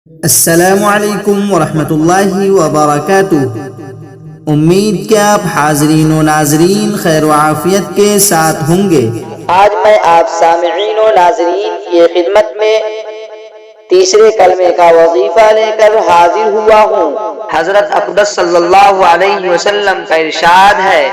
السلام علیکم ورحمۃ اللہ وبرکاتہ۔ امید کہ آپ حاضرین و ناظرین خیر و عافیت کے ساتھ ہوں گے۔ آج میں آپ سامعین و ناظرین کی خدمت میں تیسرے کلمے کا وظیفہ لے کر حاضر ہوا ہوں۔ حضرت اقدس صلی اللہ علیہ وسلم کا ارشاد ہے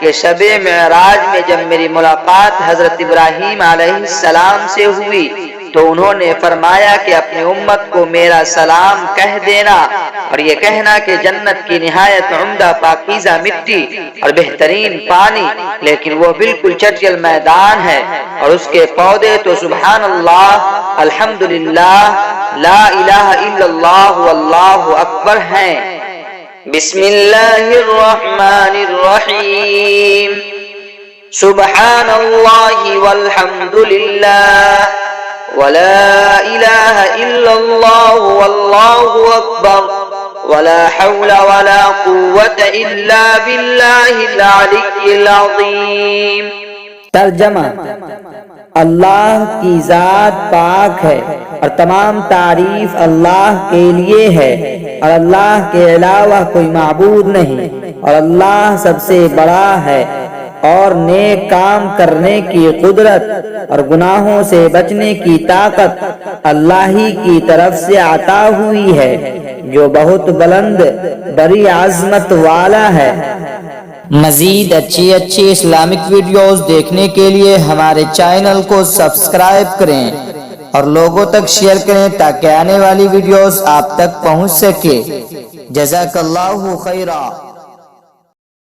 کہ شب معراج میں جب میری ملاقات حضرت ابراہیم علیہ السلام سے ہوئی تو انہوں نے فرمایا کہ اپنی امت کو میرا سلام کہہ دینا اور یہ کہنا کہ جنت کی نہایت عمدہ پاکیزہ مٹی اور بہترین پانی، لیکن وہ بالکل چٹیل میدان ہے اور اس کے پودے تو سبحان اللہ، الحمدللہ، لا الہ الا اللہ واللہ اکبر ہیں۔ بسم اللہ الرحمن الرحیم، سبحان اللہ والحمدللہ ولا الہ الا اللہ واللہ اکبر ولا حول ولا قوة الا باللہ العلی العظیم۔ ترجمہ: اللہ کی ذات پاک ہے اور تمام تعریف اللہ کے لیے ہے اور اللہ کے علاوہ کوئی معبود نہیں، اور اللہ سب سے بڑا ہے اور نیک کام کرنے کی قدرت اور گناہوں سے بچنے کی طاقت اللہ ہی کی طرف سے عطا ہوئی ہے، جو بہت بلند بڑی عظمت والا ہے۔ مزید اچھی اسلامک ویڈیوز دیکھنے کے لیے ہمارے چینل کو سبسکرائب کریں اور لوگوں تک شیئر کریں تاکہ آنے والی ویڈیوز آپ تک پہنچ سکے۔ جزاک اللہ خیرا۔